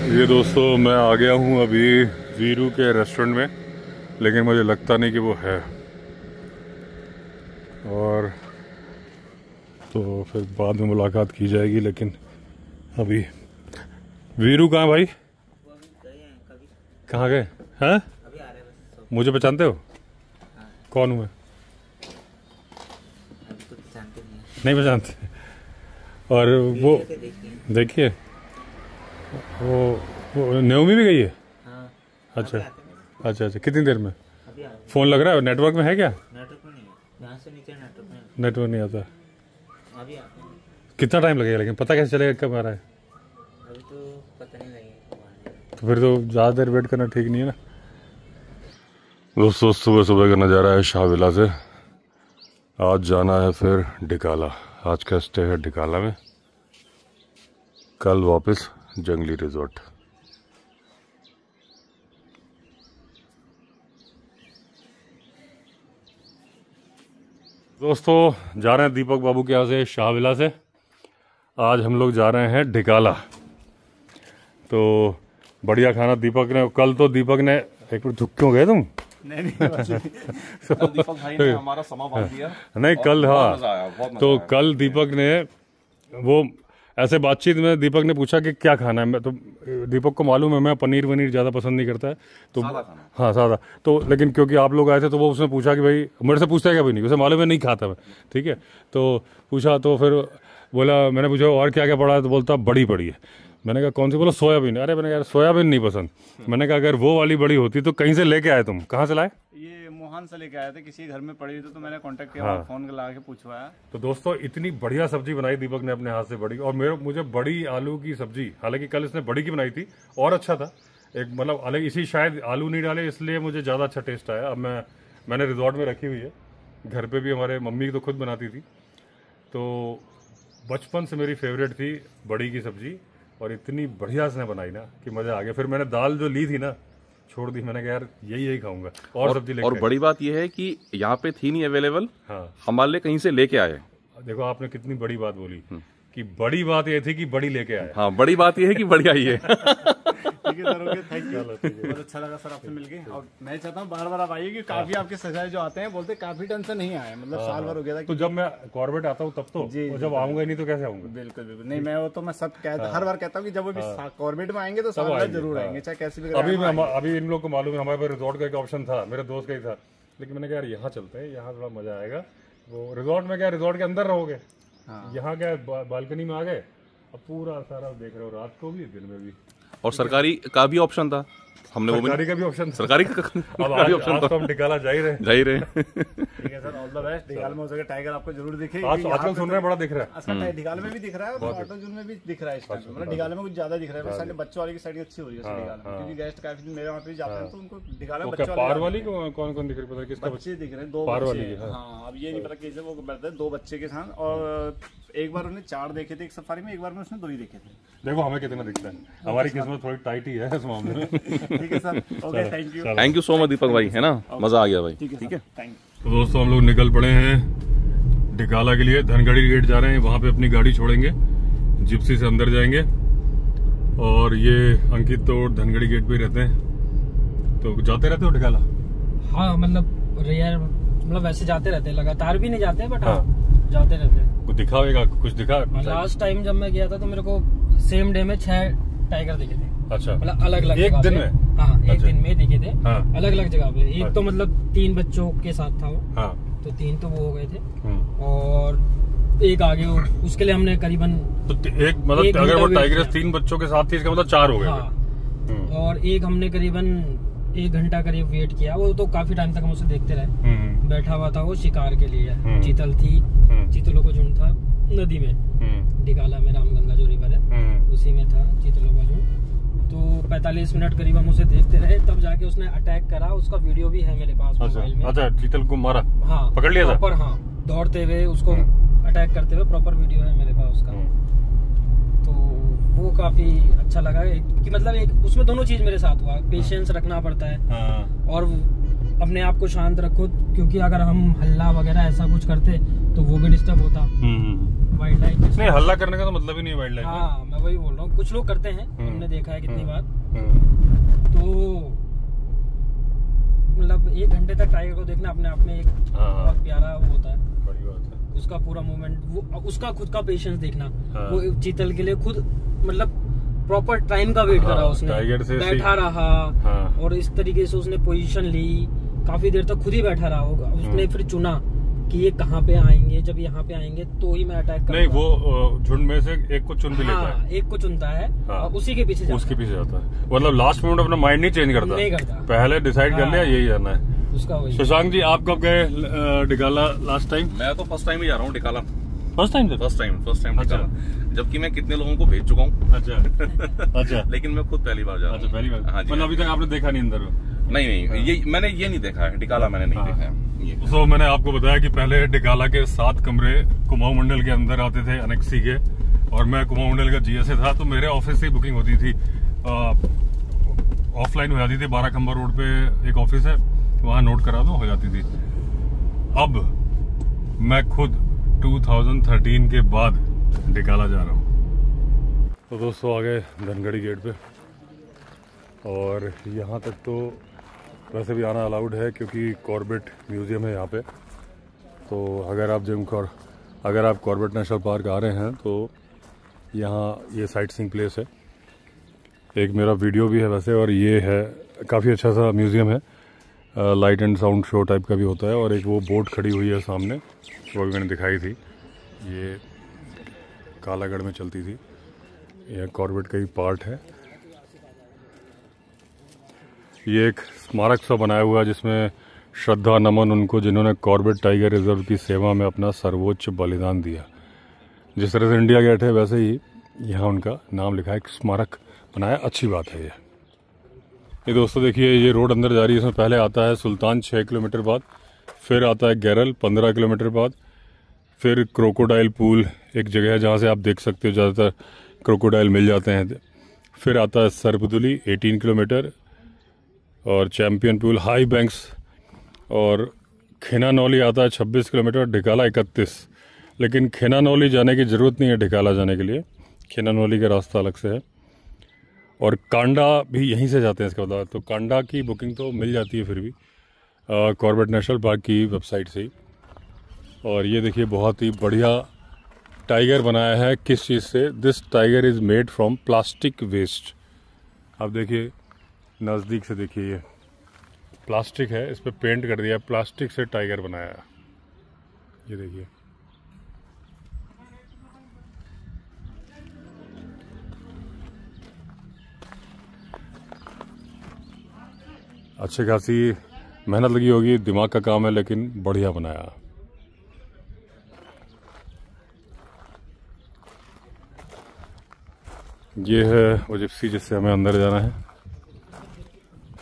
ये दोस्तों मैं आ गया हूँ अभी वीरू के रेस्टोरेंट में, लेकिन मुझे लगता नहीं कि वो है। और तो फिर बाद में मुलाकात की जाएगी, लेकिन अभी वीरू कहाँ भाई? कहाँ गए हैं? मुझे पहचानते हो? कौन हूँ मैं? नहीं पहचानते। और वो देखिए वो नेओमी भी गई है। हाँ, अच्छा अच्छा अच्छा। कितनी देर में? फोन लग रहा है? नेटवर्क में है क्या? नेटवर्क में नहीं है, यहाँ से नीचे नेटवर्क नहीं आता। अभी कितना टाइम लगेगा? लेकिन पता कैसे चलेगा कब आ रहा है? अभी तो पता नहीं लगेगा। तो फिर तो ज़्यादा देर वेट करना ठीक नहीं है ना। दोस्तों सुबह सुबह का नज़ारा है शाहविला से। आज जाना है फिर डिकाला। आज का स्टे है डिकाला में, कल वापस जंगली रिजॉर्ट। दोस्तों जा रहे हैं दीपक बाबू के यहाँ से शाहविला से। आज हम लोग जा रहे हैं डिकाला। तो बढ़िया खाना दीपक ने, कल तो दीपक ने एक मिनट झुक क्यों गए तुम? नहीं कल दीपक भाई ने हमारा समा बांध दिया। नहीं कल, हाँ तो कल दीपक ने वो ऐसे बातचीत में दीपक ने पूछा कि क्या खाना है। मैं तो दीपक को मालूम है मैं पनीर वनीर ज़्यादा पसंद नहीं करता है, तो हाँ सादा। तो लेकिन क्योंकि आप लोग आए थे तो वो उसने पूछा कि भाई, मेरे से पूछता है क्या? भाई नहीं, उसे मालूम है नहीं खाता मैं, ठीक है। तो पूछा तो फिर बोला, मैंने पूछा और क्या क्या पड़ा है? तो बोलता बड़ी पड़ी है। मैंने कहा कौन सी? बोला सोयाबीन। अरे मैंने कहा यार सोयाबीन नहीं पसंद। मैंने कहा अगर वो वाली बड़ी होती तो कहीं से लेके आए तुम? कहाँ से लाए? ये मोहन से लेके आए थे, किसी घर में पड़ी थी तो मैंने कांटेक्ट किया। हाँ। फोन ला के पूछवाया। तो दोस्तों इतनी बढ़िया सब्जी बनाई दीपक ने अपने हाथ से, बड़ी। और मुझे बड़ी आलू की सब्जी, हालांकि कल इसने बड़ी की बनाई थी और अच्छा था एक, मतलब अलग इसी, शायद आलू नहीं डाले इसलिए मुझे ज़्यादा अच्छा टेस्ट आया। अब मैंने रिजॉर्ट में रखी हुई है, घर पे भी हमारे मम्मी तो खुद बनाती थी। तो बचपन से मेरी फेवरेट थी बड़ी की सब्जी, और इतनी बढ़िया से बनाई ना कि मजा आ गया। फिर मैंने दाल जो ली थी ना छोड़ दी, मैंने कहा यार यही खाऊंगा और सब्जी लेके। और बड़ी बात यह है कि यहाँ पे थी नहीं अवेलेबल। हाँ, हमारे लिए कहीं से लेके आए। देखो आपने कितनी बड़ी बात बोली कि बड़ी बात ये थी कि बड़ी लेके आए। हाँ, बड़ी बात यह है कि बड़ी आई है। ठीक है सर, ओके, थैंक यू, बहुत अच्छा लगा सर आपसे मिलके। और मैं चाहता हूँ बार बार आप आइए, कि काफी आपके सजाए जो आते हैं बोलते काफी टाइम से नहीं आए, मतलब साल भर हो गया था। तो जब मैं कॉर्बेट आता हूँ तब तो, जब आऊंगा नहीं तो कैसे आऊंगा? बिल्कुल बिल्कुल नहीं, मैं वो तो मैं सब कहता, हर बार कहता हूँ कि जब वो भी कॉर्बेट में आएंगे तो साल भर जरूर आएंगे, चाहे कैसे भी। अभी इन लोग को मालूम है हमारे पास रिजॉर्ट का एक ऑप्शन था, मेरे दोस्त का ही था, लेकिन मैंने कहा यार यहाँ चलते हैं, यहाँ थोड़ा मजा आएगा। वो रिजॉर्ट में क्या, रिजॉर्ट के अंदर रहोगे, यहाँ क्या बालकनी में आ गए, अब पूरा सारा देख रहे हो, रात को भी दिन में भी। और सरकारी का भी ऑप्शन था, हमने वो सरकारी का भी ऑप्शन, सरकारी का भी ऑप्शन था। तो हम डिकाला जा ही रहे। ठीक है सर, ऑल द बेस्ट। डिकाल में हो सके टाइगर आपको जरूर दिखे। आजकल सुन रहे हैं बड़ा दिख रहा है, डिकाल में भी दिख रहा है और ऑटो जून में भी दिख रहा है इस टाइम। मतलब डिकाल में कुछ ज्यादा दिख रहा है, बच्चों वाली की साइड अच्छी हो रही है डिकाल में, क्योंकि गेस्ट काफी मेरे वहाँ पे जाते हैं तो उनको डिकाल में बच्चों पार वाली कौन कौन दिख रही, पता है किसका? बच्चे दिख रहे हैं, दो पार वाली। हाँ, अब ये नहीं पता कैसे वो बैठते हैं दो बच्चे के साथ। और एक बार उन्हें 4 देखे थे एक सफारी में, एक बार में उसने 2 ही देखे थे। देखो हमें कितना दिखता है, हमारी किस्मत थोड़ी टाइट ही है इस मामले में। ठीक है sir, okay, thank you so much Deepak भाई, है ना, मजा आ गया भाई। ठीक है, थैंक यू। तो दोस्तों हम लोग निकल पड़े हैं डिकाला के लिए, धनगढ़ी गेट जा रहे हैं, वहां पे अपनी गाड़ी छोड़ेंगे, जिप्सी से अंदर जाएंगे। और ये अंकित तो धनगढ़ी गेट पे ही रहते हैं। तो जाते रहते हो डिकाला? हाँ, मतलब रेयर, मतलब वैसे जाते रहते हैं, लगातार भी नहीं जाते, बट हाँ जाते रहते हैं। कुछ दिखाएगा, कुछ दिखा? लास्ट टाइम जब मैं गया था तो मेरे को सेम डे में 6 टाइगर दिखे थे। अच्छा, मतलब अलग अलग एक दिन में? हाँ, एक दिन में दिखे थे, अलग अलग जगह पे। एक तो मतलब 3 बच्चों के साथ था वो, तो 3 तो वो हो गए थे, और एक आगे उसके लिए हमने करीबन तो एक, मतलब अगर वो टाइगर 3 बच्चों के साथ थी, इसका मतलब 4 हो गए। हाँ, और एक हमने करीबन 1 घंटा करीब वेट किया। वो तो काफी टाइम तक हम उसे देखते रहे, बैठा हुआ था वो शिकार के लिए। चीतल थी, चीतलों का झुंड था नदी में, डिकाला में रामगंगा जो रिवर है उसी में था चीतलों का झुंड। तो 45 मिनट करीब हम उसे देखते रहे, तब जाके उसने अटैक करा। उसका वीडियो भी है मेरे पास मोबाइल में। अच्छा, चीतल को मारा? हाँ, पकड़ लिया था? हाँ, दौड़ते हुए उसको अटैक करते हुए प्रॉपर वीडियो है मेरे पास उसका। तो वो काफी अच्छा लगा कि मतलब एक उसमें दोनों चीज मेरे साथ हुआ। पेशेंस रखना पड़ता है और अपने आप को शांत रखो, क्योंकि अगर हम हल्ला वगैरह ऐसा कुछ करते तो वो भी डिस्टर्ब होता। Wild life. नहीं, हल्ला करने का तो मतलब ही नहीं है वाइल्ड लाइफ। हाँ, मैं वही बोल रहा हूँ, कुछ लोग करते हैं, हमने देखा है कितनी बार। तो मतलब 1 घंटे तक टाइगर को देखना अपने आप में एक बहुत प्यारा वो होता है। बड़ी बात है। उसका पूरा मूवमेंट, वो उसका खुद का पेशेंस देखना। वो चीतल के लिए खुद मतलब प्रॉपर टाइम का वेट करा उसने, टाइगर से बैठा रहा और इस तरीके से उसने पोजीशन ली, काफी देर तक खुद ही बैठा रहा होगा। उसने फिर चुना कि ये कहाँ पे आएंगे, जब यहाँ पे आएंगे तो ही मैं अटैक करूंगा। नहीं, वो झुंड में से एक को चुन भी लेता है। एक को चुनता है और उसी के पीछे उसके पीछे जाता है। मतलब लास्ट मोमेंट अपना माइंड नहीं चेंज करता, नहीं करता, पहले डिसाइड कर लिया यही जाना है उसका। वही शशांक जी, आप कब गए डिकाला लास्ट टाइम? मैं तो फर्स्ट टाइम ही जा रहा हूँ डिकाला। फर्स्ट टाइम डिकाला, जबकि मैं कितने लोगों को भेज चुका हूँ। अच्छा लेकिन मैं खुद पहली बार जा रहा हूँ। पहली बार। हाँ जी। मतलब अभी तक आपने देखा नहीं अंदर? नहीं, ये मैंने ये नहीं देखा है, डिकाला मैंने नहीं देखा है। तो मैंने आपको बताया कि पहले डिकाला के 7 कमरे कुमाऊं मंडल के अंदर आते थे, अनेक्सी के, और मैं कुमाऊं मंडल का जीएसए था, तो मेरे ऑफिस से ही बुकिंग होती थी। ऑफलाइन हो जाती थी। 12 खंबा रोड पे एक ऑफिस है, वहां नोट करा दो, हो जाती थी। अब मैं खुद 2013 के बाद डिकाला जा रहा हूँ। तो दोस्तों आ गए धनगढ़ी गेट पे, और यहाँ तक तो वैसे भी आना अलाउड है क्योंकि कॉर्बेट म्यूज़ियम है यहाँ पे। तो अगर आप कॉर्बेट नेशनल पार्क आ रहे हैं तो यहाँ ये साइट सीइंग प्लेस है। एक मेरा वीडियो भी है वैसे, और ये है काफ़ी अच्छा सा म्यूज़ियम है। Light and sound show type का भी होता है। और एक वो बोट खड़ी हुई है सामने, वो भी मैंने दिखाई थी, ये कालागढ़ में चलती थी। यह कॉर्बेट का ही पार्ट है। ये एक स्मारक सा बनाया हुआ है जिसमें श्रद्धा नमन उनको जिन्होंने कॉर्बेट टाइगर रिजर्व की सेवा में अपना सर्वोच्च बलिदान दिया। जिस तरह से इंडिया गेट है वैसे ही यहाँ उनका नाम लिखा है, एक स्मारक बनाया, अच्छी बात है ये दोस्तों देखिए, ये रोड अंदर जा रही है। इसमें पहले आता है सुल्तान 6 किलोमीटर बाद, फिर आता है गैरल 15 किलोमीटर बाद, फिर क्रोकोडाइल पूल एक जगह है जहाँ से आप देख सकते हो ज़्यादातर क्रोकोडाइल मिल जाते हैं। फिर आता है सरबदुली 18 किलोमीटर, और चैम्पियन पूल, हाई बैंक्स, और खेनानौली आता है 26 किलोमीटर, डिकाला 31। लेकिन खेनानौली जाने की ज़रूरत नहीं है डिकाला जाने के लिए, खेनानौली का रास्ता अलग से है। और कांडा भी यहीं से जाते हैं इसके बाद, तो कांडा की बुकिंग तो मिल जाती है फिर भी कॉर्बेट नेशनल पार्क की वेबसाइट से ही। और ये देखिए बहुत ही बढ़िया टाइगर बनाया है। किस चीज़ से? This tiger is made from plastic waste. आप देखिए नज़दीक से, देखिए ये प्लास्टिक है, इस पर पेंट कर दिया, प्लास्टिक से टाइगर बनाया है। ये देखिए, अच्छी खासी मेहनत लगी होगी, दिमाग का काम है, लेकिन बढ़िया बनाया। ये है वो जिप्सी जिससे हमें अंदर जाना है।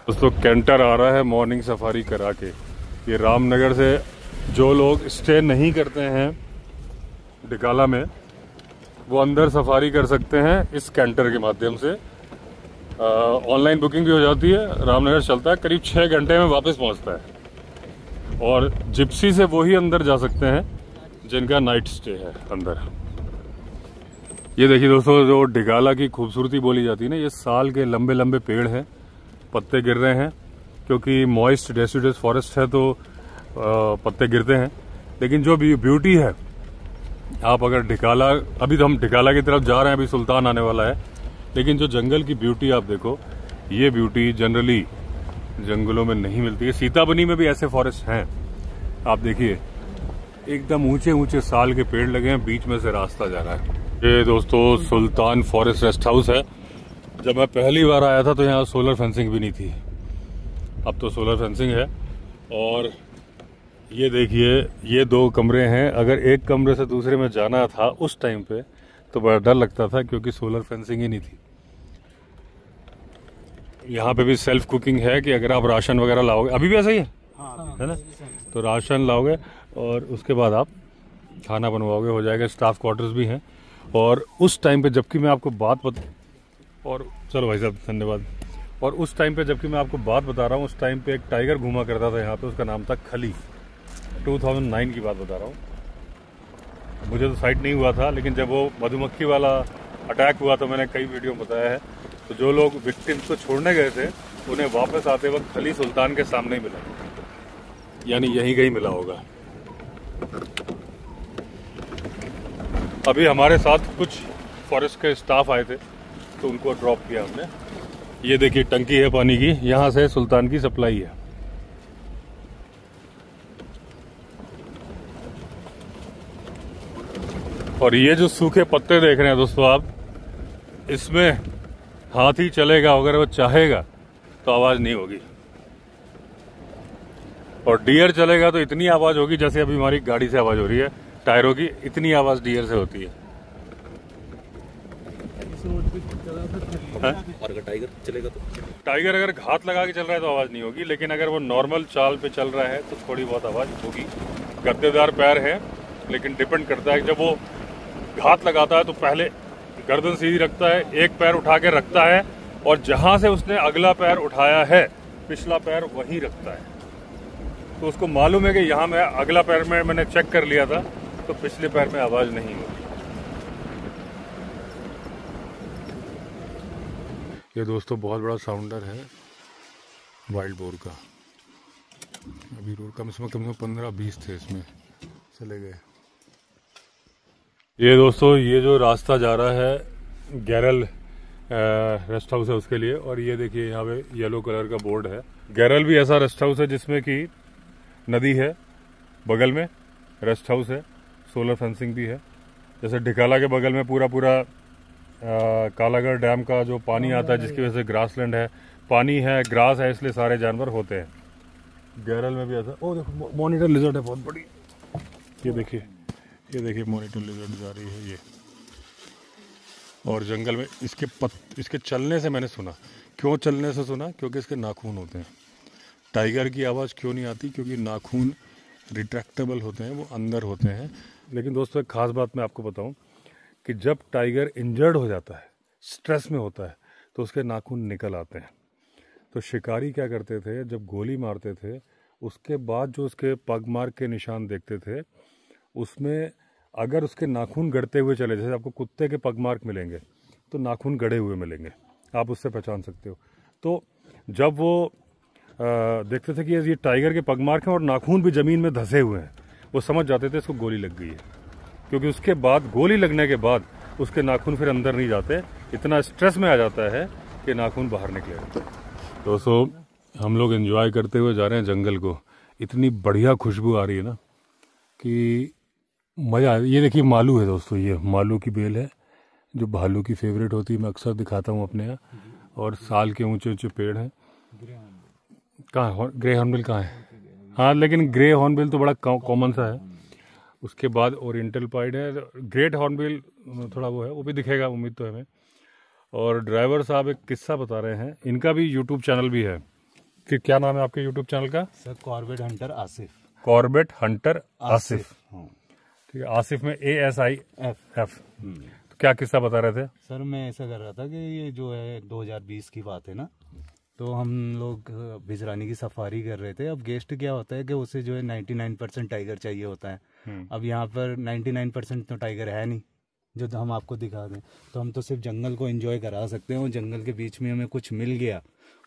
दोस्तों कैंटर आ रहा है मॉर्निंग सफारी करा के। ये रामनगर से जो लोग स्टे नहीं करते हैं डिकाला में, वो अंदर सफारी कर सकते हैं इस कैंटर के माध्यम से। ऑनलाइन बुकिंग भी हो जाती है। रामनगर चलता है, करीब 6 घंटे में वापस पहुंचता है। और जिप्सी से वो ही अंदर जा सकते हैं जिनका नाइट स्टे है अंदर। ये देखिए दोस्तों, जो डिकाला की खूबसूरती बोली जाती है ना, ये साल के लंबे लंबे पेड़ हैं, पत्ते गिर रहे हैं क्योंकि मॉइस्ट डेसिडस फॉरेस्ट है, तो पत्ते गिरते हैं। लेकिन जो ब्यूटी है, आप अगर डिकाला, अभी तो हम डिकाला की तरफ जा रहे हैं, अभी सुल्तान आने वाला है, लेकिन जो जंगल की ब्यूटी आप देखो, ये ब्यूटी जनरली जंगलों में नहीं मिलती है। सीताबनी में भी ऐसे फॉरेस्ट हैं, आप देखिए एकदम ऊंचे ऊंचे साल के पेड़ लगे हैं, बीच में से रास्ता जा रहा है। ये दोस्तों सुल्तान फॉरेस्ट रेस्ट हाउस है। जब मैं पहली बार आया था तो यहाँ सोलर फेंसिंग भी नहीं थी, अब तो सोलर फेंसिंग है। और ये देखिए, ये 2 कमरे हैं। अगर एक कमरे से दूसरे में जाना था उस टाइम पे तो बड़ा डर लगता था क्योंकि सोलर फेंसिंग ही नहीं थी। यहाँ पे भी सेल्फ कुकिंग है कि अगर आप राशन वगैरह लाओगे, अभी भी ऐसा ही है ना, तो राशन लाओगे और उसके बाद आप खाना बनवाओगे, हो जाएगा। स्टाफ क्वार्टर्स भी हैं। और उस टाइम पे जबकि मैं आपको और चलो भाई साहब धन्यवाद। और उस टाइम पे जबकि मैं आपको बात बता रहा हूँ, उस टाइम पे एक टाइगर घूमा करता था यहाँ पे, उसका नाम था खली। 2009 की बात बता रहा हूँ। मुझे तो साइट नहीं हुआ था, लेकिन जब वो मधुमक्खी वाला अटैक हुआ तो मैंने कई वीडियो में बताया है। तो जो लोग विक्टिम्स को छोड़ने गए थे उन्हें वापस आते वक्त खली सुल्तान के सामने ही मिला, यानी यहीं कहीं मिला होगा। अभी हमारे साथ कुछ फॉरेस्ट के स्टाफ आए थे तो उनको ड्रॉप किया हमने। ये देखिए टंकी है पानी की, यहाँ से सुल्तान की सप्लाई है। और ये जो सूखे पत्ते देख रहे हैं दोस्तों आप, इसमें हाथी चलेगा अगर वो चाहेगा तो आवाज नहीं होगी, और डियर चलेगा तो इतनी आवाज होगी जैसे अभी हमारी गाड़ी से आवाज हो रही है टायरों की, इतनी आवाज डियर से होती है। और अगर टाइगर चलेगा तो? टाइगर अगर घात लगा के चल रहा है तो आवाज नहीं होगी, लेकिन अगर वो नॉर्मल चाल पे चल रहा है तो थोड़ी बहुत आवाज होगी। गद्देदार पैर है, लेकिन डिपेंड करता है। जब वो घात लगाता है तो पहले गर्दन सीधी रखता है, एक पैर उठा के रखता है, और जहां से उसने अगला पैर उठाया है पिछला पैर वहीं रखता है। तो उसको मालूम है कि यहाँ मैं अगला पैर में मैंने चेक कर लिया था तो पिछले पैर में आवाज नहीं होगी। ये दोस्तों बहुत बड़ा साउंडर है वाइल्ड बोर का। अभी रोड कम से कम 15-20 थे, इसमें चले गए। ये दोस्तों ये जो रास्ता जा रहा है गैरल रेस्ट हाउस है उसके लिए, और ये देखिए यहाँ पे येलो कलर का बोर्ड है। गैरल भी ऐसा रेस्ट हाउस है जिसमें कि नदी है बगल में, रेस्ट हाउस है, सोलर फेंसिंग भी है। जैसे ढिकाला के बगल में पूरा कालागढ़ डैम का जो पानी आता है जिसकी वजह से ग्रासलैंड है, पानी है, ग्रास है, इसलिए सारे जानवर होते हैं। गैरल में भी ऐसा। ओ देखो मॉनिटर लिजर्ड है बहुत बड़ी, ये देखिए मॉनिटर लिजर्ड जा रही है ये। और जंगल में इसके चलने से मैंने सुना, क्यों चलने से सुना, क्योंकि इसके नाखून होते हैं। टाइगर की आवाज़ क्यों नहीं आती, क्योंकि नाखून रिट्रैक्टेबल होते हैं, वो अंदर होते हैं। लेकिन दोस्तों एक खास बात मैं आपको बताऊं कि जब टाइगर इंजर्ड हो जाता है, स्ट्रेस में होता है, तो उसके नाखून निकल आते हैं। तो शिकारी क्या करते थे, जब गोली मारते थे उसके बाद जो उसके पग मार्क के निशान देखते थे, उसमें अगर उसके नाखून गड़ते हुए चले, जैसे आपको कुत्ते के पग मार्क मिलेंगे तो नाखून गड़े हुए मिलेंगे, आप उससे पहचान सकते हो। तो जब वो देखते थे कि ये टाइगर के पग मार्क हैं और नाखून भी ज़मीन में धंसे हुए हैं, वो समझ जाते थे इसको गोली लग गई है, क्योंकि उसके बाद गोली लगने के बाद उसके नाखून फिर अंदर नहीं जाते, इतना स्ट्रेस में आ जाता है कि नाखून बाहर निकले। दोस्तों हम लोग एंजॉय करते हुए जा रहे हैं जंगल को, इतनी बढ़िया खुशबू आ रही है ना कि मज़ा आ। ये देखिए मालू है दोस्तों, ये मालू की बेल है जो भालू की फेवरेट होती है, मैं अक्सर दिखाता हूँ अपने यहाँ। और साल के ऊंचे ऊंचे पेड़ हैं। कहाँ ग्रे हॉर्नबिल कहाँ है? हाँ, लेकिन ग्रे हॉर्नबिल तो बड़ा कॉमन सा है। उसके बाद ओरिएंटल पाइड है, ग्रेट हॉर्नबिल थोड़ा वो है, वो भी दिखेगा उम्मीद तो है हमें। और ड्राइवर साहब एक किस्सा बता रहे हैं, इनका भी यूट्यूब चैनल भी है। कि क्या नाम है आपके यूट्यूब चैनल का? Sir Corbett Hunter Asif. Corbett Hunter Asif, ठीक है। आसिफ में ASIF। तो क्या किस्सा बता रहे थे? सर मैं ऐसा कर रहा था कि ये जो है 2020 की बात है ना, तो हम लोग बिजरानी की सफारी कर रहे थे। अब गेस्ट क्या होता है कि उसे जो है 99% टाइगर चाहिए होता है। अब यहाँ पर 99% तो टाइगर है नहीं जो हम आपको दिखा दें, तो हम तो सिर्फ जंगल को एंजॉय करा सकते हैं। और जंगल के बीच में हमें कुछ मिल गया,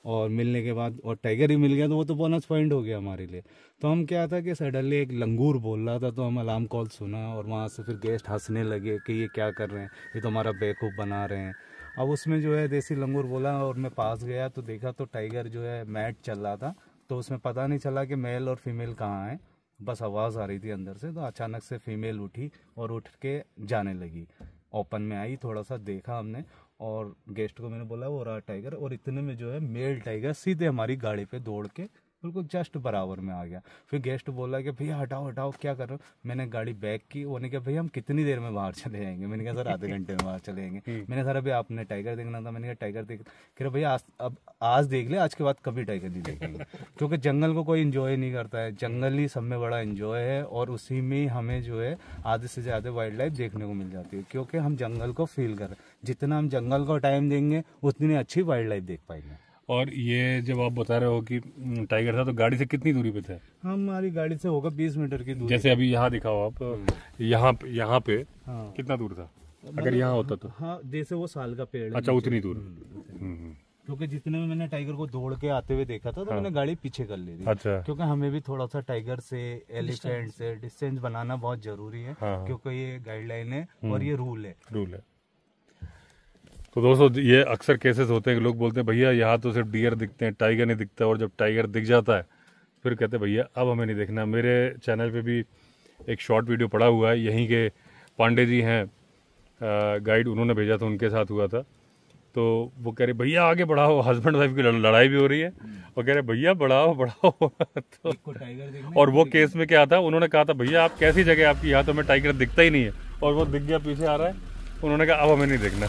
और मिलने के बाद और टाइगर ही मिल गया तो वो तो बोनस पॉइंट हो गया हमारे लिए। तो हम क्या था कि सडनली एक लंगूर बोल रहा था, तो हम अलार्म कॉल सुना, और वहाँ से फिर गेस्ट हंसने लगे कि ये क्या कर रहे हैं, ये तो हमारा बेवकूफ़ बना रहे हैं। अब उसमें जो है देसी लंगूर बोला, और मैं पास गया तो देखा तो टाइगर जो है मैट चल रहा था, तो उसमें पता नहीं चला कि मेल और फीमेल कहाँ है, बस आवाज़ आ रही थी अंदर से। तो अचानक से फीमेल उठी और उठ के जाने लगी, ओपन में आई, थोड़ा सा देखा हमने, और गेस्ट को मैंने बोला वो रहा टाइगर। और इतने में जो है मेल टाइगर सीधे हमारी गाड़ी पे दौड़ के बिल्कुल जस्ट बराबर में आ गया। फिर गेस्ट बोला कि भैया हटाओ हटाओ, क्या कर रहे हो? मैंने गाड़ी बैक की, उन्होंने कहा भैया हम कितनी देर में बाहर चले जाएंगे? मैंने कहा सर आधे घंटे में बाहर चले जाएंगे। मैंने सर अभी आपने टाइगर देखना था। मैंने कहा टाइगर देख, कह रहे भैया आज देख ले, आज के बाद कभी टाइगर नहीं देखेंगे। क्योंकि जंगल को कोई इन्जॉय नहीं करता है, जंगल ही सब में बड़ा इन्जॉय है, और उसी में हमें जो है आधे से ज़्यादा वाइल्ड लाइफ देखने को मिल जाती है, क्योंकि हम जंगल को फील कर रहे हैं। जितना हम जंगल को टाइम देंगे उतनी अच्छी वाइल्ड लाइफ देख पाएंगे। और ये जब आप बता रहे हो कि टाइगर था तो गाड़ी से कितनी दूरी पे थे? हमारी गाड़ी से होगा 20 मीटर की दूरी। जैसे अभी यहाँ दिखाओ आप, यहाँ पे हाँ। कितना दूर था अगर यहाँ होता तो? हाँ, जैसे वो साल का पेड़ है। अच्छा, उतनी दूर। क्योंकि जितने में मैंने टाइगर को दौड़ के आते हुए देखा था तो मैंने गाड़ी पीछे कर ली थी। अच्छा। क्योंकि हमें भी थोड़ा सा टाइगर से, एलिफेंट से डिस्टेंस बनाना बहुत जरूरी है। हाँ। क्योंकि ये गाइडलाइन है और ये रूल है। तो दोस्तों ये अक्सर केसेस होते हैं कि लोग बोलते हैं भैया यहाँ तो सिर्फ डियर दिखते हैं, टाइगर नहीं दिखता, और जब टाइगर दिख जाता है फिर कहते हैं भैया अब हमें नहीं देखना। मेरे चैनल पे भी एक शॉर्ट वीडियो पड़ा हुआ है, यहीं के पांडे जी हैं गाइड, उन्होंने भेजा था, उनके साथ हुआ था। तो वो कह रहे भैया आगे बढ़ाओ, हस्बैंड वाइफ की लड़ाई भी हो रही है, और कह रहे भैया बढ़ाओ तो और वो केस में क्या था, उन्होंने कहा था भैया आप कैसी जगह आपकी, यहाँ तो हमें टाइगर दिखता ही नहीं है, और वो दिख गया पीछे आ रहा है, उन्होंने कहा अब हमें नहीं देखना।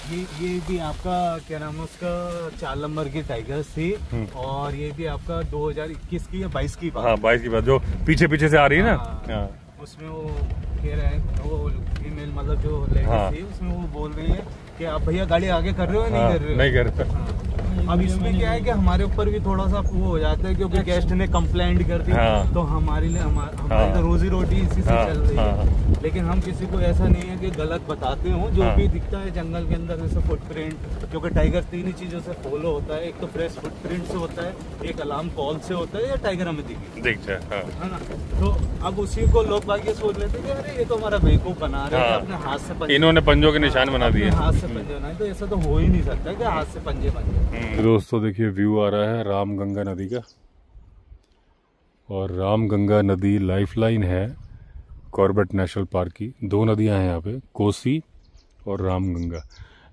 ये भी आपका क्या नाम है उसका 4 नंबर की टाइगर्स थी, और ये भी आपका 2021 की या 22 की बात। हाँ 22 की बात, जो पीछे पीछे से आ रही है ना। हाँ। उसमें वो कह रहे हैं, वो फीमेल मतलब जो लेडीज थी उसमें वो बोल रही है कि आप भैया गाड़ी आगे कर रहे हो या नहीं कर रहे हो? नहीं कर रहे। अब इसमें क्या है कि हमारे ऊपर भी थोड़ा सा वो हो जाता है, क्योंकि गेस्ट ने कंप्लेंट कर दी। तो हमारे लिए हमारी तो रोजी रोटी इसी से चल रही है। लेकिन हम किसी को ऐसा नहीं है कि गलत बताते हो, जो भी दिखता है जंगल के अंदर, जैसे फुटप्रिंट, क्योंकि टाइगर 3 ही चीजों से फॉलो होता है, एक तो फ्रेश फुटप्रिंट से होता है, एक अलार्म कॉल से होता है, या टाइगर हमें दिख जाए, है ना। तो अब उसी को लोग बाग ये सोच लेते हैं कि अरे ये तो हमारा बेवकूफ बना रहे हैं, अपने हाथ से इन्होंने पंजों के निशान बना दिए, हाथ से पंजे बनाए, तो ऐसा तो हो ही नहीं सकता कि हाथ से पंजे बन जाए। दोस्तों देखिए व्यू आ रहा है रामगंगा नदी का, और रामगंगा नदी लाइफलाइन है कॉर्बेट नेशनल पार्क की। 2 नदियां हैं यहाँ पे, कोसी और रामगंगा,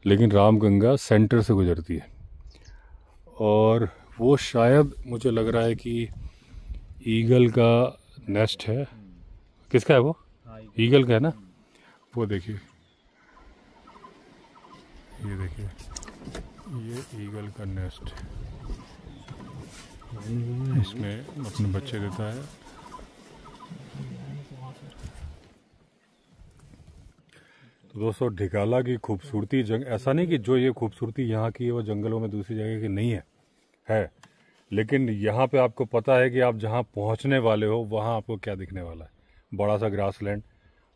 लेकिन रामगंगा सेंटर से गुजरती है, और वो शायद मुझे लग रहा है कि ईगल का नेस्ट है। किसका है वो? ईगल का है ना। वो देखिए, ये देखिए, ये ईगल का नेस्ट है, इसमें अपने बच्चे देता है। तो दोस्तों ढिकाला की खूबसूरती ऐसा नहीं कि जो ये खूबसूरती यहाँ की है वो जंगलों में दूसरी जगह की नहीं है, लेकिन यहाँ पे आपको पता है कि आप जहाँ पहुँचने वाले हो वहाँ आपको क्या दिखने वाला है, बड़ा सा ग्रासलैंड।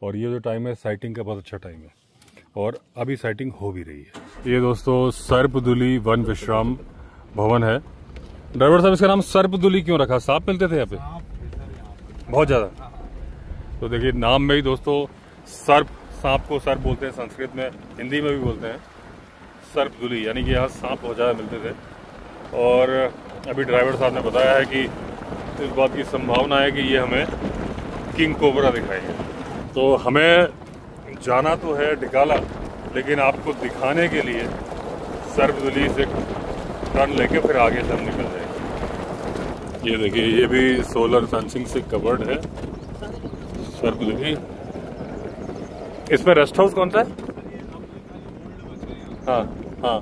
और ये जो टाइम है साइटिंग का बहुत अच्छा टाइम है, और अभी साइटिंग हो भी रही है। ये दोस्तों सर्पदुली वन विश्राम भवन है। ड्राइवर साहब इसका नाम सर्पदुली क्यों रखा? सांप मिलते थे यहाँ पे बहुत ज़्यादा। तो देखिए नाम में ही दोस्तों सर्प, सांप को सर्प बोलते हैं संस्कृत में, हिंदी में भी बोलते हैं सर्पदुली, यानी कि यहाँ सांप बहुत ज़्यादा मिलते थे। और अभी ड्राइवर साहब ने बताया है कि इस बात की संभावना है कि ये हमें किंग कोबरा दिखाएंगे। तो हमें जाना तो है ढिकाला, लेकिन आपको दिखाने के लिए सर्पदुली से टर्न लेके फिर आगे से हम निकल जाएंगे। ये देखिए ये भी सोलर फेंसिंग से कवर्ड है सर्पदुली। इसमें रेस्ट हाउस कौन सा है? हाँ हाँ,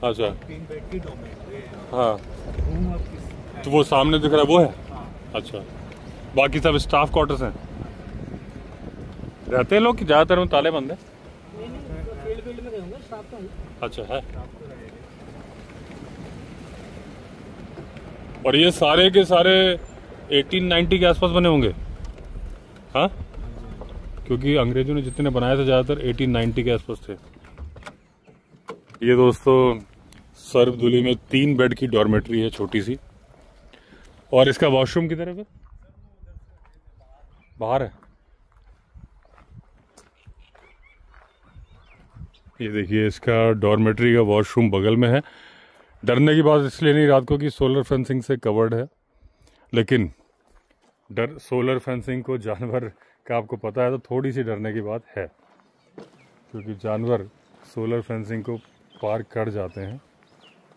अच्छा हाँ, तो वो सामने दिख रहा है वो है? अच्छा, बाकी सब स्टाफ क्वार्टर्स हैं। रहते हैं लोग कि ज्यादातर में ताले बंद है? अच्छा है। और ये सारे के सारे 1890 के आसपास बने होंगे, हाँ, क्योंकि अंग्रेजों ने जितने बनाए थे ज्यादातर 1890 के आसपास थे। ये दोस्तों सर्पदुली में 3 बेड की डॉर्मेट्री है, छोटी सी। और इसका वॉशरूम किधर है फिर? बाहर है। ये देखिए इसका डॉर्मेट्री का वॉशरूम बगल में है। डरने की बात इसलिए नहीं रात को कि सोलर फेंसिंग से कवर्ड है, लेकिन सोलर फेंसिंग को जानवर का आपको पता है तो थोड़ी सी डरने की बात है, क्योंकि जानवर सोलर फेंसिंग को पार कर जाते हैं,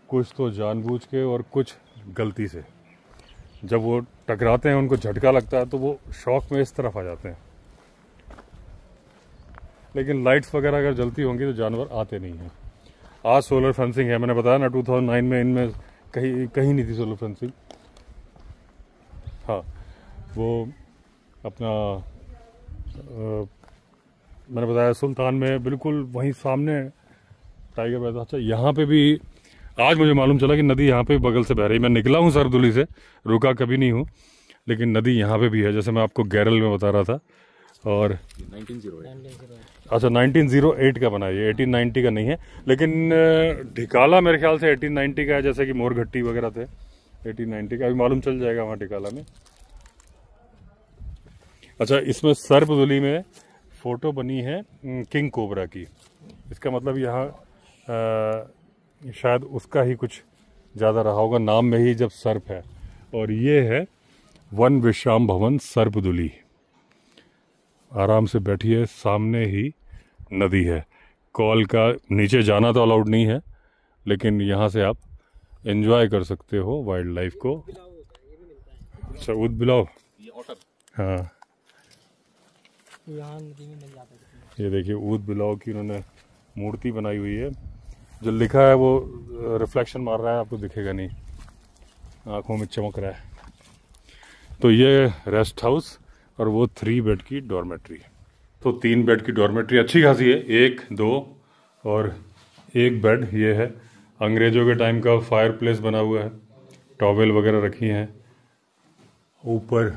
कुछ तो जानबूझ के और कुछ गलती से। जब वो टकराते हैं उनको झटका लगता है तो वो शॉक में इस तरफ आ जाते हैं, लेकिन लाइट्स वगैरह अगर जलती होंगी तो जानवर आते नहीं हैं। आज सोलर फेंसिंग है, मैंने बताया ना 2009 में इनमें कहीं नहीं थी सोलर फेंसिंग। हाँ, वो अपना मैंने बताया सुल्तान में बिल्कुल वहीं सामने टाइगर बहता। अच्छा यहाँ पे भी आज मुझे मालूम चला कि नदी यहाँ पे बगल से बह रही है। मैं निकला हूँ सरदुली से, रुका कभी नहीं हूँ, लेकिन नदी यहाँ पे भी है, जैसे मैं आपको गैरल में बता रहा था। और 1908। अच्छा 1908 का बना है ये, 1890 का नहीं है। लेकिन ढिकाला मेरे ख्याल से 1890 का है, जैसे कि मोरघट्टी वगैरह थे 1890 का। अभी मालूम चल जाएगा वहाँ ढिकाला में। अच्छा इसमें सर्पदुली में फ़ोटो बनी है किंग कोबरा की। इसका मतलब यहाँ शायद उसका ही कुछ ज़्यादा रहा होगा, नाम में ही जब सर्प है। और ये है वन विश्राम भवन सर्पदुली। आराम से बैठिए, सामने ही नदी है। कॉल का नीचे जाना तो अलाउड नहीं है, लेकिन यहाँ से आप एंजॉय कर सकते हो वाइल्ड लाइफ को। अच्छा ऊद बिलाव, हाँ ये देखिए ऊद बिलाव की उन्होंने मूर्ति बनाई हुई है। जो लिखा है वो रिफ्लेक्शन मार रहा है, आपको दिखेगा नहीं, आंखों में चमक रहा है। तो ये रेस्ट हाउस और वो 3 बेड की डॉर्मेट्री। तो 3 बेड की डॉर्मेट्री अच्छी खासी है, 1, 2 और 1 बेड ये है। अंग्रेजों के टाइम का फायर प्लेस बना हुआ है, टॉवेल वगैरह रखी हैं। ऊपर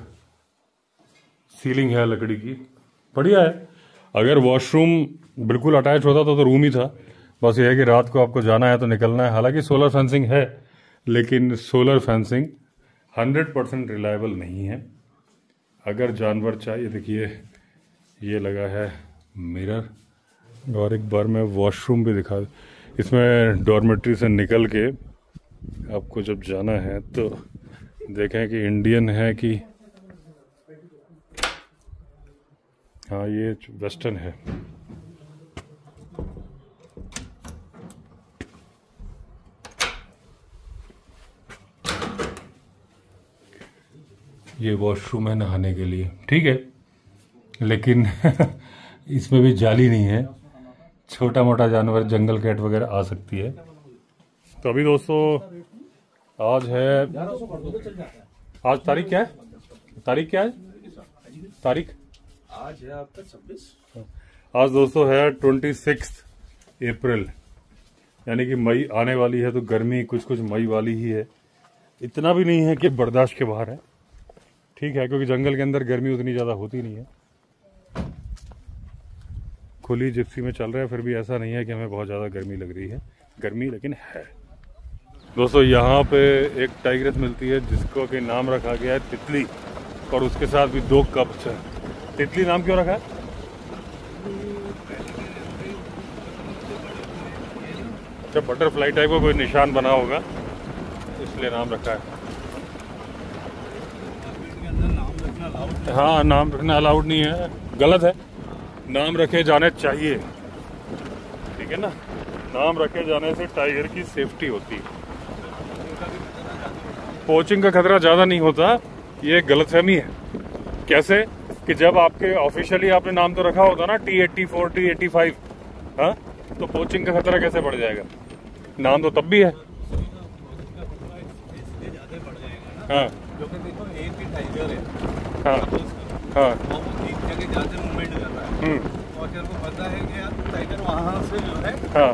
सीलिंग है लकड़ी की, बढ़िया है। अगर वॉशरूम बिल्कुल अटैच होता तो रूम ही था। बस ये है कि रात को आपको जाना है तो निकलना है। हालांकि सोलर फेंसिंग है, लेकिन सोलर फेंसिंग 100% रिलायबल नहीं है। अगर जानवर चाहिए, देखिए ये लगा है मिरर। और एक बार मैं वॉशरूम भी दिखा, इसमें डॉर्मेट्री से निकल के आपको जब जाना है तो देखें कि इंडियन है कि हाँ ये वेस्टर्न है। ये वॉशरूम है नहाने के लिए, ठीक है, लेकिन इसमें भी जाली नहीं है। छोटा मोटा जानवर, जंगल कैट वगैरह आ सकती है। तो अभी दोस्तों आज है, आज तारीख क्या है? तारीख क्या है? तारीख आज है आपका 26। आज दोस्तों है 26 अप्रैल, यानी कि मई आने वाली है। तो गर्मी कुछ कुछ मई वाली ही है, इतना भी नहीं है कि बर्दाश्त के बाहर है, ठीक है, क्योंकि जंगल के अंदर गर्मी उतनी ज़्यादा होती नहीं है। खुली जिप्सी में चल रहे हैं, फिर भी ऐसा नहीं है कि हमें बहुत ज़्यादा गर्मी लग रही है, गर्मी लेकिन है। दोस्तों यहाँ पे एक टाइग्रेस मिलती है जिसको कि नाम रखा गया है तितली, और उसके साथ भी 2 कप्स हैं। तितली नाम क्यों रखा है? जब बटरफ्लाई टाइप का कोई निशान बना होगा इसलिए नाम रखा है। हाँ नाम रखना अलाउड नहीं है, गलत है। नाम रखे जाने चाहिए, ठीक है ना। नाम रखे जाने से टाइगर की सेफ्टी होती है। पोचिंग का खतरा ज़्यादा नहीं होता, ये गलतफहमी है। कैसे कि जब आपके ऑफिशियली आपने नाम तो रखा होता ना T84 T85, हाँ, तो पोचिंग का खतरा कैसे बढ़ जाएगा? नाम तो तब भी है। हाँ एक ही टाइगर है, हाँ हाँ, एक जगह जाते मूवमेंट कर रहा है और तेरे को पता है कि यार टाइगर वहाँ से जो है हाँ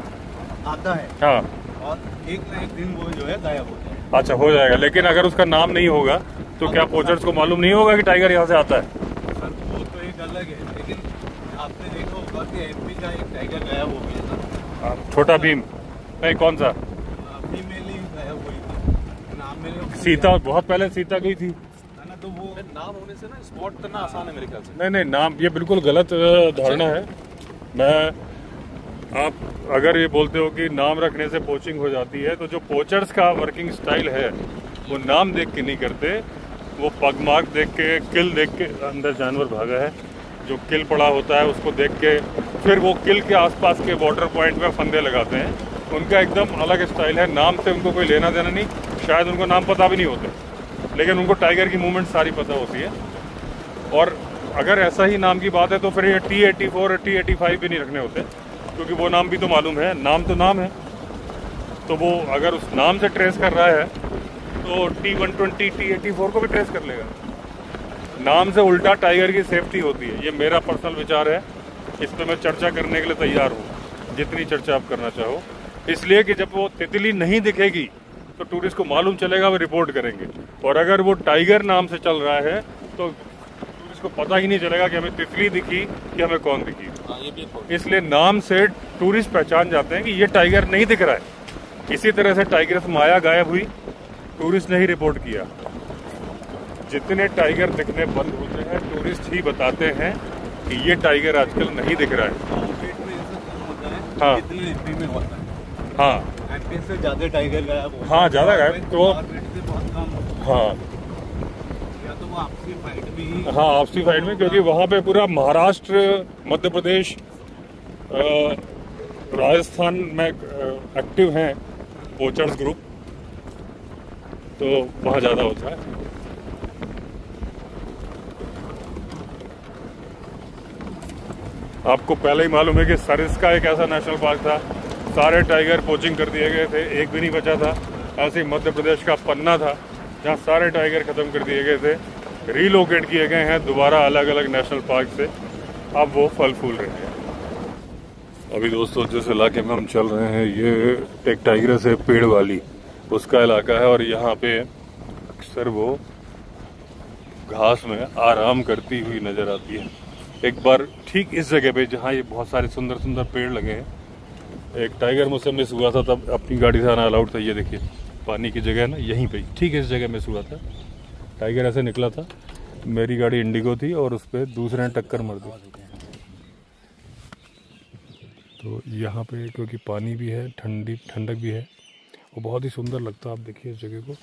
आता है, हाँ, और एक ना एक दिन वो जो है गायब हो जाए। अच्छा हो जाएगा, लेकिन अगर उसका नाम नहीं होगा तो क्या पोचर्स को मालूम नहीं होगा कि टाइगर यहाँ से आता है? सर वो तो एक अलग है, लेकिन आपने देखा होगा कि MP का एक टाइगर गायब हो गया था। छोटा भीम नहीं, कौन सा? फीमेल ही गायब हुई थी, नाम मेरे सीता, बहुत पहले सीता गई थी ना, तो वो नाम होने से ना स्पॉट करना आसान है मेरे ख्याल से। नहीं नहीं, नाम ये बिल्कुल गलत धारणा है। मैं, आप अगर ये बोलते हो कि नाम रखने से पोचिंग हो जाती है, तो जो पोचर्स का वर्किंग स्टाइल है वो नाम देख के नहीं करते, वो पग मार्क देख के, किल देख के, अंदर जानवर भागा है, जो किल पड़ा होता है उसको देख के, फिर वो किल के आसपास के बॉर्डर पॉइंट में फंदे लगाते हैं। उनका एकदम अलग स्टाइल है, नाम से उनको कोई लेना देना नहीं, शायद उनको नाम पता भी नहीं होते, लेकिन उनको टाइगर की मूवमेंट सारी पता होती है। और अगर ऐसा ही नाम की बात है तो फिर ये T84 और T85 भी नहीं रखने होते, क्योंकि वो नाम भी तो मालूम है, नाम तो नाम है। तो वो अगर उस नाम से ट्रेस कर रहा है तो T120 T84 को भी ट्रेस कर लेगा। नाम से उल्टा टाइगर की सेफ्टी होती है, ये मेरा पर्सनल विचार है, इस पर मैं चर्चा करने के लिए तैयार हूँ। जितनी चर्चा आप करना चाहो, इसलिए कि जब वो तितली नहीं दिखेगी तो टूरिस्ट को मालूम चलेगा, वो रिपोर्ट करेंगे। और अगर वो टाइगर नाम से चल रहा है तो टूरिस्ट को पता ही नहीं चलेगा कि हमें तितली दिखी कि हमें कौन दिखी। इसलिए नाम से टूरिस्ट पहचान जाते हैं कि ये टाइगर नहीं दिख रहा है। इसी तरह से टाइगर से माया गायब हुई, टूरिस्ट ने ही रिपोर्ट किया। जितने टाइगर दिखने बंद होते हैं टूरिस्ट ही बताते हैं कि ये टाइगर आजकल नहीं दिख रहा है। हाँ एमपी में होता है, हाँ एमपी से ज्यादा टाइगर गायब होता है। हाँ ज्यादा गायब तो से बहुत कम। हाँ या तो वो आपसी फाइट भी, हाँ आपसी फाइट में, क्योंकि वहाँ पे पूरा महाराष्ट्र, मध्य प्रदेश, राजस्थान में एक्टिव हैं पोचर्स ग्रुप, तो वहाँ ज़्यादा होता है। आपको पहले ही मालूम है कि सरिस्का एक ऐसा नेशनल पार्क था, सारे टाइगर पोचिंग कर दिए गए थे, एक भी नहीं बचा था। ऐसे ही मध्य प्रदेश का पन्ना था जहाँ सारे टाइगर खत्म कर दिए गए थे, रीलोकेट किए गए हैं दोबारा अलग अलग नेशनल पार्क से, अब वो फल फूल रहे हैं। अभी दोस्तों जिस इलाके में हम चल रहे हैं ये एक टाइग्रस है पेड़ वाली, उसका इलाका है, और यहाँ पे अक्सर वो घास में आराम करती हुई नजर आती है। एक बार ठीक इस जगह पे जहाँ ये बहुत सारे सुंदर सुंदर पेड़ लगे हैं, एक टाइगर मुझसे मिस हुआ था, तब अपनी गाड़ी से आना अलाउड था। ये देखिए पानी की जगह है ना, यहीं पे ठीक इस जगह मिस हुआ था। टाइगर ऐसे निकला था, मेरी गाड़ी इंडिगो थी और उस पर दूसरे ने टक्कर मार दी। तो यहाँ पे क्योंकि पानी भी है, ठंडक भी है, वो बहुत ही सुंदर लगता है। आप देखिए इस जगह को,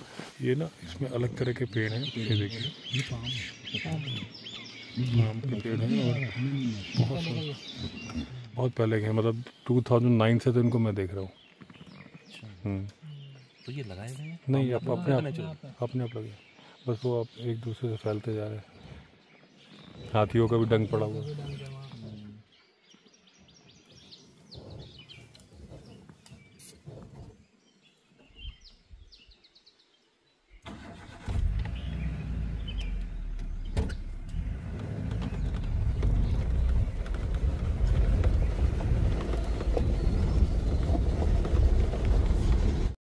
ये ना इसमें अलग तरह के पेड़ हैं, ये देखिए आम के पेड़ हैं, और बहुत पहले के, मतलब 2009 से तो इनको मैं देख रहा हूँ। तो ये लगाए गए हैं? नहीं, अपने आप लगे, बस वो आप एक दूसरे से फैलते जा रहे हैं। हाथियों का भी डंक पड़ा हुआ है।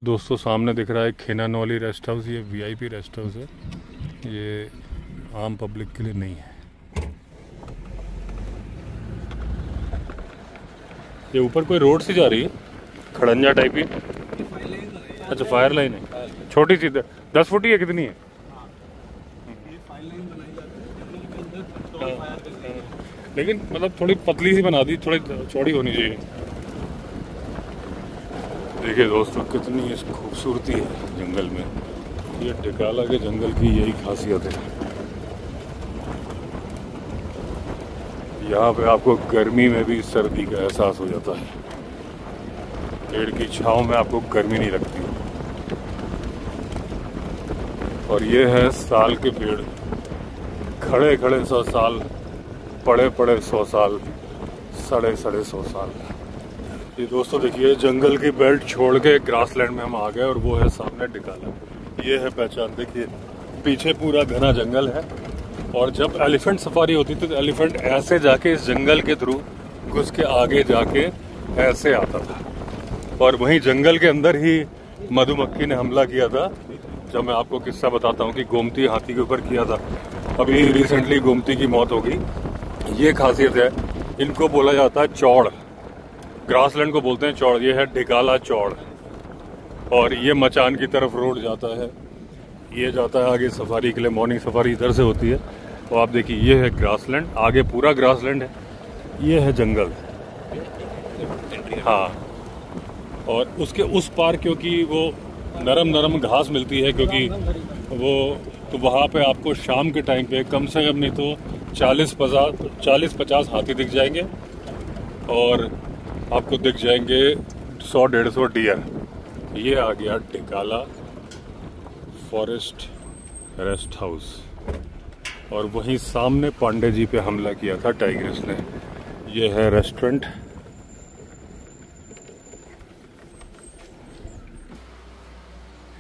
दोस्तों सामने दिख रहा है खेनानौली रेस्ट हाउस, ये वीआईपी रेस्ट हाउस है, ये आम पब्लिक के लिए नहीं है। ये ऊपर कोई रोड सी जा रही है खड़ंजा टाइप की, अच्छा फायर लाइन है, छोटी सी 10 फुट ही है, कितनी है? लेकिन मतलब थोड़ी पतली सी बना दी, थोड़ी चौड़ी होनी चाहिए। देखिए दोस्तों कितनी खूबसूरती है जंगल में, ये टिकाला के जंगल की यही खासियत है। यहाँ पे आपको गर्मी में भी सर्दी का एहसास हो जाता है, पेड़ की छांव में आपको गर्मी नहीं लगती। और ये है साल के पेड़, खड़े खड़े 100 साल, पड़े पड़े 100 साल, सड़े सड़े 100 साल। ये दोस्तों देखिए जंगल की बेल्ट छोड़ के ग्रासलैंड में हम आ गए, और वो है सामने टिकाला। ये है पहचान, देखिए पीछे पूरा घना जंगल है, और जब एलिफेंट सफारी होती थी तो एलिफेंट ऐसे जाके इस जंगल के थ्रू घुस के आगे जाके ऐसे आता था, और वहीं जंगल के अंदर ही मधुमक्खी ने हमला किया था। जब मैं आपको किस्सा बताता हूँ कि गोमती हाथी के ऊपर किया था, अभी रिसेंटली गोमती की मौत हो गई। ये खासियत है, इनको बोला जाता है चौड़, ग्रासलैंड को बोलते हैं चौड़। ये है ढिकाला चौड़, और ये मचान की तरफ रोड जाता है, ये जाता है आगे सफारी के लिए, मॉर्निंग सफारी इधर से होती है। और आप देखिए ये है ग्रासलैंड, आगे पूरा ग्रासलैंड है, ये है जंगल, हाँ। और उसके उस पार क्योंकि वो नरम घास मिलती है, क्योंकि वो तो वहाँ पे आपको शाम के टाइम पे कम से कम नहीं तो 40-50 हाथी दिख जाएंगे, और आपको दिख जाएंगे 100-150 डियर। ये आ गया टिकाला फॉरेस्ट रेस्ट हाउस, और वहीं सामने पांडे जी पे हमला किया था टाइग्रस ने। ये है रेस्टोरेंट,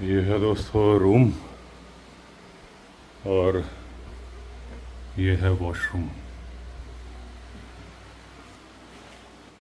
ये है दोस्तों रूम, और ये है वॉशरूम।